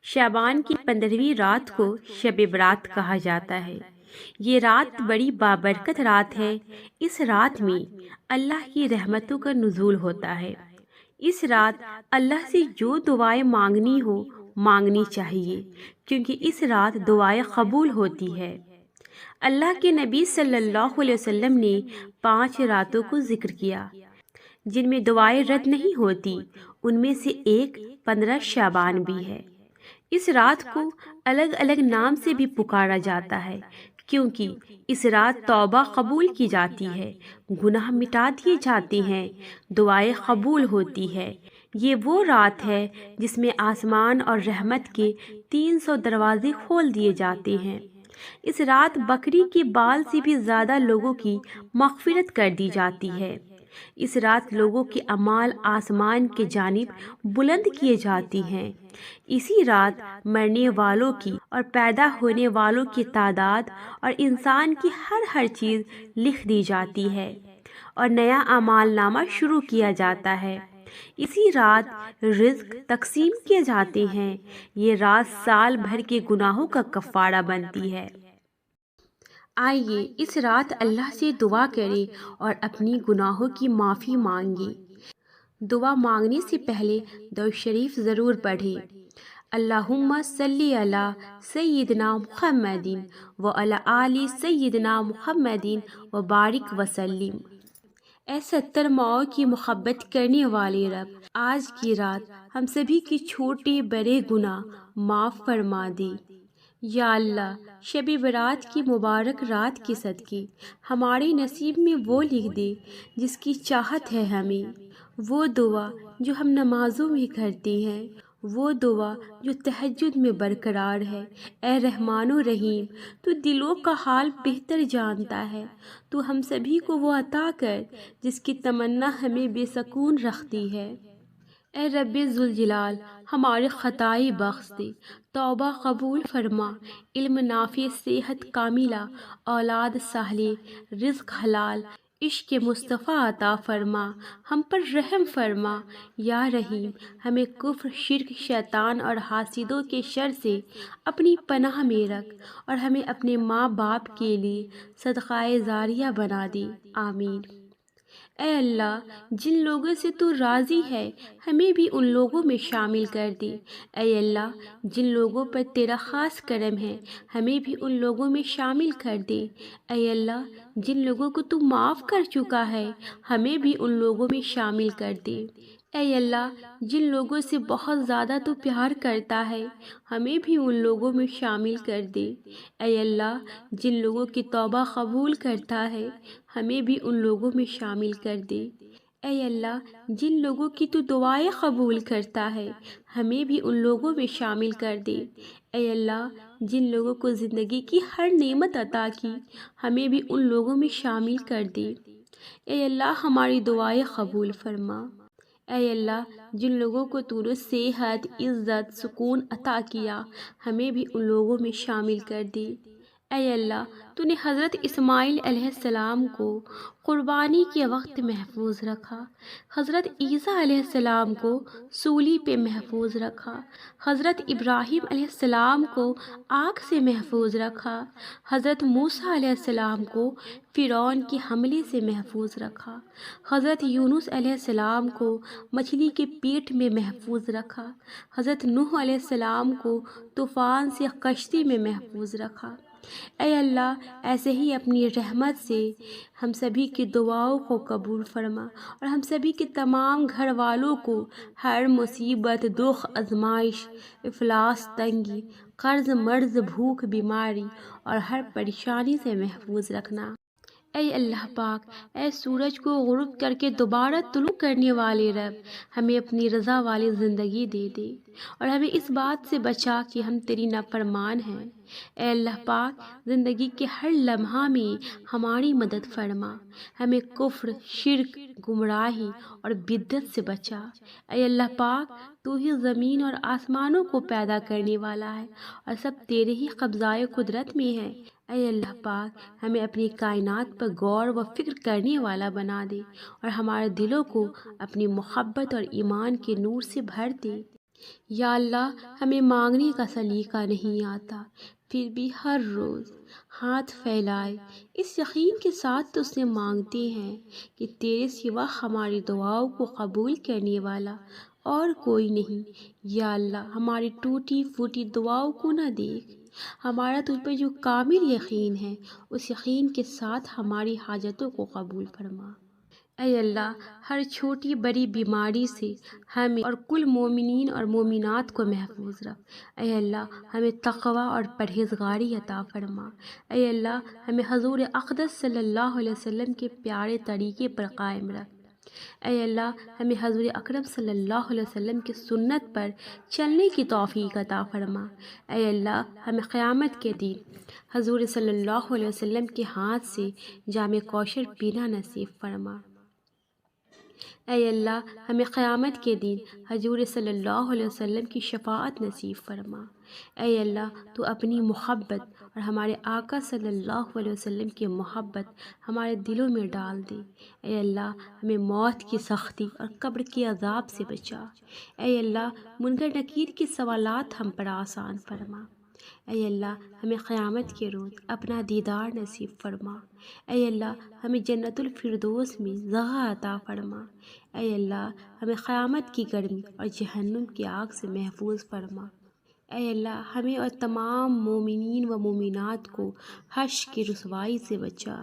شعبان کی 15ویں رات کو شب برات کہا جاتا ہے۔ یہ رات بڑی بابرکت رات ہے۔ اس رات میں اللہ کی رحمتوں کا نزول ہوتا ہے۔ اس رات اللہ سے جو دعائیں مانگنی ہو مانگنی چاہیے، کیونکہ اس رات دعائیں قبول ہوتی ہے۔ اللہ کے نبی صلی اللہ علیہ وسلم نے 5 راتوں کو ذکر کیا جن میں دعائیں رد نہیں ہوتی، ان میں سے ایک 15 شعبان بھی ہے۔ اس رات کو الگ الگ نام سے بھی پکارا جاتا ہے، کیونکہ اس رات توبہ قبول کی جاتی ہے، گناہ مٹا دیے جاتے ہیں، دعائیں قبول ہوتی ہے۔ یہ وہ رات ہے جس میں آسمان اور رحمت کے 300 دروازے کھول دیے جاتے ہیں۔ اس رات بکری کے بال سے بھی زیادہ لوگوں کی مغفرت کر دی جاتی ہے۔ اس رات لوگوں کے اعمال آسمان کے جانب بلند کیے جاتی ہیں۔ اسی رات مرنے والوں کی اور پیدا ہونے والوں کی تعداد اور انسان کی ہر چیز لکھ دی جاتی ہے اور نیا اعمال نامہ شروع کیا جاتا ہے۔ اسی رات رزق تقسیم کیے جاتے ہیں۔ یہ رات سال بھر کے گناہوں کا کفارہ بنتی ہے۔ آئیے اس رات اللہ سے دعا کریں اور اپنی گناہوں کی معافی مانگیں۔ دعا مانگنے سے پہلے درود شریف ضرور پڑھیں۔ اللہم صلی علی سیدنا محمد وعلی آل سیدنا محمد وبارک وسلم۔ اے 70 ماؤں کی محبت کرنے والے رب، آج کی رات ہم سبھی کے چھوٹے بڑے گناہ معاف فرما دے۔ یا اللہ، شب برات کی مبارک رات کے صدقے ہمارے نصیب میں وہ لکھ دے جس کی چاہت ہے ہمیں، وہ دعا جو ہم نمازوں میں کرتے ہیں، وہ دعا جو تہجد میں برقرار ہے۔ اے رحمان و رحیم، تو دلوں کا حال بہتر جانتا ہے، تو ہم سبھی کو وہ عطا کر جس کی تمنا ہمیں بے سکون رکھتی ہے۔ اے رب ذوالجلال، ہمارے خطائیں بخش دے، توبہ قبول فرما، علم نافع، صحت کاملہ، اولاد صالح، رزق حلال، عشق مصطفیٰ عطا فرما، ہم پر رحم فرما۔ یا رحیم، ہمیں کفر، شرک، شیطان اور حاسدوں کے شر سے اپنی پناہ میں رکھ اور ہمیں اپنے ماں باپ کے لیے صدقہ جاریہ بنا دے، آمین۔ اے اللہ، جن لوگوں سے تو راضی ہے ہمیں بھی ان لوگوں میں شامل کر دے۔ اے اللہ، جن لوگوں پر تیرا خاص کرم ہے ہمیں بھی ان لوگوں میں شامل کر دے۔ اے اللہ، جن لوگوں کو تو معاف کر چکا ہے ہمیں بھی ان لوگوں میں شامل کر دے۔ اے اللہ، جن لوگوں سے بہت زیادہ تو پیار کرتا ہے ہمیں بھی ان لوگوں میں شامل کر دے۔ اے اللہ، جن لوگوں کی توبہ قبول کرتا ہے ہمیں بھی ان لوگوں میں شامل کر دے۔ اے اللہ، جن لوگوں کی تو دعائیں قبول کرتا ہے ہمیں بھی ان لوگوں میں شامل کر دے۔ اے اللہ، جن لوگوں کو زندگی کی ہر نعمت عطا کی ہمیں بھی ان لوگوں میں شامل کر دے۔ اے اللہ، ہماری دعائیں قبول فرما۔ اے اللہ، جن لوگوں کو تو نے صحت، عزت، سکون عطا کیا ہمیں بھی ان لوگوں میں شامل کر دے۔ اے اللہ، تو نے حضرت اسماعیل علیہ السلام کو قربانی کے وقت محفوظ رکھا، حضرت عیسیٰ علیہ السلام کو سولی پہ محفوظ رکھا، حضرت ابراہیم علیہ السلام کو آگ سے محفوظ رکھا، حضرت موسیٰ علیہ السلام کو فرعون کے حملے سے محفوظ رکھا، حضرت یونس علیہ السلام کو مچھلی کے پیٹ میں محفوظ رکھا، حضرت نوح علیہ السلام کو طوفان سے کشتی میں محفوظ رکھا۔ اے اللہ، ایسے ہی اپنی رحمت سے ہم سبھی کی دعاؤں کو قبول فرما اور ہم سبھی کے تمام گھر والوں کو ہر مصیبت، دکھ، آزمائش، افلاس، تنگی، قرض، مرض، بھوک، بیماری اور ہر پریشانی سے محفوظ رکھنا۔ اے اللہ پاک، اے سورج کو غروب کر کے دوبارہ طلوع کرنے والے رب، ہمیں اپنی رضا والی زندگی دے دے اور ہمیں اس بات سے بچا کہ ہم تیری نافرمان ہیں۔ اے اللہ پاک، زندگی کے ہر لمحہ میں ہماری مدد فرما، ہمیں کفر، شرک، گمراہی اور بدعت سے بچا۔ اے اللہ پاک، تو ہی زمین اور آسمانوں کو پیدا کرنے والا ہے اور سب تیرے ہی قبضۂ قدرت میں ہے۔ اے اللہ پاک، ہمیں اپنی کائنات پر غور و فکر کرنے والا بنا دے اور ہمارے دلوں کو اپنی محبت اور ایمان کے نور سے بھر دے۔ یا اللہ ہمیں مانگنے کا سلیقہ نہیں آتا، پھر بھی ہر روز ہاتھ پھیلائے اس یقین کے ساتھ تجھ سے مانگتے ہیں کہ تیرے سوا ہماری دعاؤں کو قبول کرنے والا اور کوئی نہیں۔ یا اللہ ہماری ٹوٹی پھوٹی دعاؤں کو نہ دیکھ، ہمارا تجھ پر جو کامل یقین ہے اس یقین کے ساتھ ہماری حاجتوں کو قبول فرما۔ اے اللہ ہر چھوٹی بڑی بیماری سے ہمیں اور کل مومنین اور مومنات کو محفوظ رکھ۔ اے اللہ ہمیں تقوی اور پرہیزگاری عطا فرما۔ اے اللہ ہمیں حضور اقدس صلی اللہ علیہ وسلم کے پیارے طریقے پر قائم رکھ۔ اے اللہ ہمیں حضور اکرم صلی اللہ علیہ وسلم کی سنت پر چلنے کی توفیق عطا فرما۔ اے اللہ ہمیں قیامت کے دن حضور صلی اللہ علیہ وسلم کے ہاتھ سے جام کوثر پینا نصیب فرما۔ اے اللہ ہمیں قیامت کے دن حضور صلی اللہ علیہ وسلم کی شفاعت نصیب فرما۔ اے اللہ تو اپنی محبت اور ہمارے آقا صلی اللہ علیہ وسلم کی محبت ہمارے دلوں میں ڈال دے۔ اے اللہ ہمیں موت کی سختی اور قبر کے عذاب سے بچا۔ اے اللہ منکر نکیر کے سوالات ہم پر آسان فرما۔ اے اللہ ہمیں قیامت کے روز اپنا دیدار نصیب فرما۔ اے اللہ ہمیں جنت الفردوس میں جگہ عطا فرما۔ اے اللہ ہمیں قیامت کی گرمی اور جہنم کی آگ سے محفوظ فرما۔ اے اللہ ہمیں اور تمام مومنین و مومنات کو حشر کی رسوائی سے بچا۔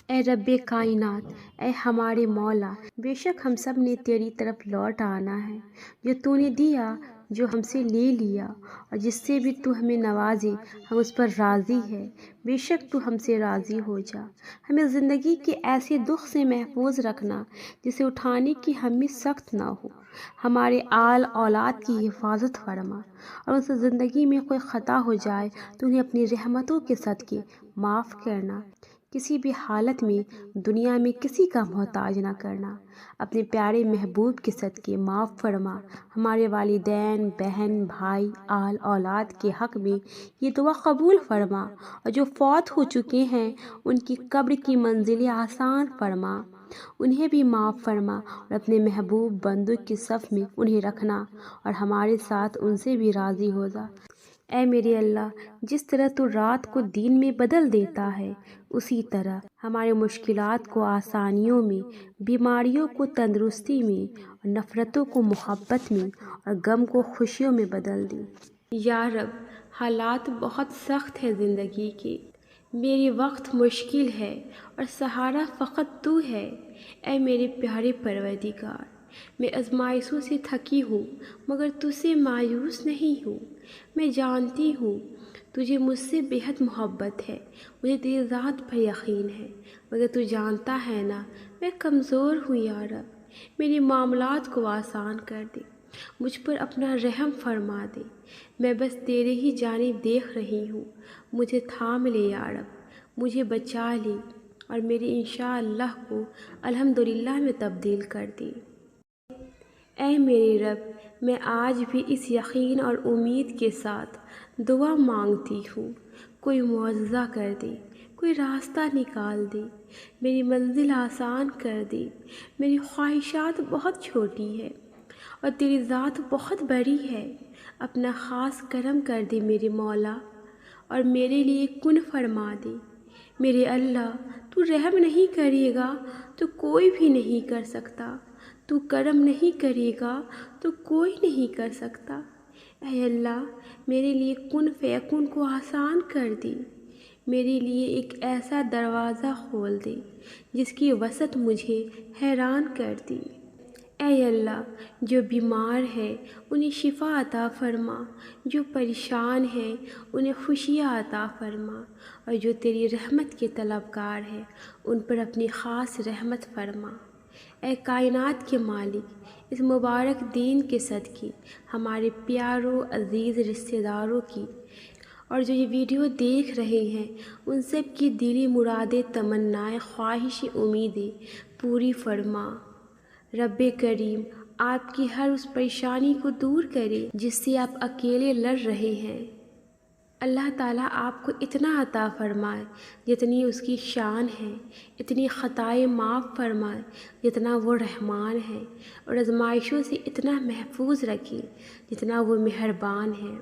اے رب کائنات، اے ہمارے مولا، بے شک ہم سب نے تیری طرف لوٹ آنا ہے۔ جو تو نے دیا، جو ہم سے لے لیا، اور جس سے بھی تو ہمیں نوازے ہم اس پر راضی ہے۔ بے شک تو ہم سے راضی ہو جا۔ ہمیں زندگی کے ایسے دکھ سے محفوظ رکھنا جسے اٹھانے کی ہم میں سخت نہ ہو۔ ہمارے آل اولاد کی حفاظت فرما، اور ان سے زندگی میں کوئی خطا ہو جائے تو انہیں اپنی رحمتوں کے صدقے معاف کرنا۔ کسی بھی حالت میں دنیا میں کسی کا محتاج نہ کرنا۔ اپنے پیارے محبوب کے صدقے معاف فرما۔ ہمارے والدین، بہن، بھائی، آل اولاد کے حق میں یہ دعا قبول فرما، اور جو فوت ہو چکے ہیں ان کی قبر کی منزلیں آسان فرما۔ انہیں بھی معاف فرما اور اپنے محبوب بندوں کی صف میں انہیں رکھنا، اور ہمارے ساتھ ان سے بھی راضی ہو جا۔ اے میرے اللہ، جس طرح تو رات کو دن میں بدل دیتا ہے، اسی طرح ہمارے مشکلات کو آسانیوں میں، بیماریوں کو تندرستی میں، اور نفرتوں کو محبت میں، اور غم کو خوشیوں میں بدل دے۔ یا رب حالات بہت سخت ہے زندگی کے، میرے وقت مشکل ہے اور سہارا فقط تو ہے۔ اے میرے پیارے پروردگار، میں آزمائشوں سے تھکی ہوں مگر تجھ سے مایوس نہیں ہوں۔ میں جانتی ہوں تجھے مجھ سے بے حد محبت ہے، مجھے تیری ذات پر یقین ہے، مگر تو جانتا ہے نا میں کمزور ہوں۔ یا رب میرے معاملات کو آسان کر دے، مجھ پر اپنا رحم فرما دے۔ میں بس تیرے ہی جانب دیکھ رہی ہوں، مجھے تھام لے یا رب، مجھے بچا لے، اور میرے انشاءاللہ کو الحمدللہ میں تبدیل کر دے۔ اے میرے رب میں آج بھی اس یقین اور امید کے ساتھ دعا مانگتی ہوں، کوئی معجزہ کر دے، کوئی راستہ نکال دے، میری منزل آسان کر دے۔ میری خواہشات بہت چھوٹی ہے اور تیری ذات بہت بڑی ہے۔ اپنا خاص کرم کر دے میرے مولا، اور میرے لیے کن فرما دے۔ میرے اللہ تو رحم نہیں کرے گا تو کوئی بھی نہیں کر سکتا، تو کرم نہیں کرے گا تو کوئی نہیں کر سکتا۔ اے اللہ میرے لیے کن فیکن کو آسان کر دے، میرے لیے ایک ایسا دروازہ کھول دے جس کی وسعت مجھے حیران کر دے۔ اے اللہ جو بیمار ہے انہیں شفا عطا فرما، جو پریشان ہے انہیں خوشیاں عطا فرما، اور جو تیری رحمت کے طلبگار ہے ان پر اپنی خاص رحمت فرما۔ اے کائنات کے مالک، اس مبارک دین کے صدقے ہمارے پیاروں عزیز رشتہ داروں کی اور جو یہ ویڈیو دیکھ رہے ہیں ان سب کی دلی مرادیں، تمنائیں، خواہش، امیدیں پوری فرما۔ رب کریم آپ کی ہر اس پریشانی کو دور کرے جس سے آپ اکیلے لڑ رہے ہیں۔ اللہ تعالیٰ آپ کو اتنا عطا فرمائے جتنی اس کی شان ہے، اتنی خطائیں معاف فرمائے جتنا وہ رحمان ہے، اور آزمائشوں سے اتنا محفوظ رکھے جتنا وہ مہربان ہے۔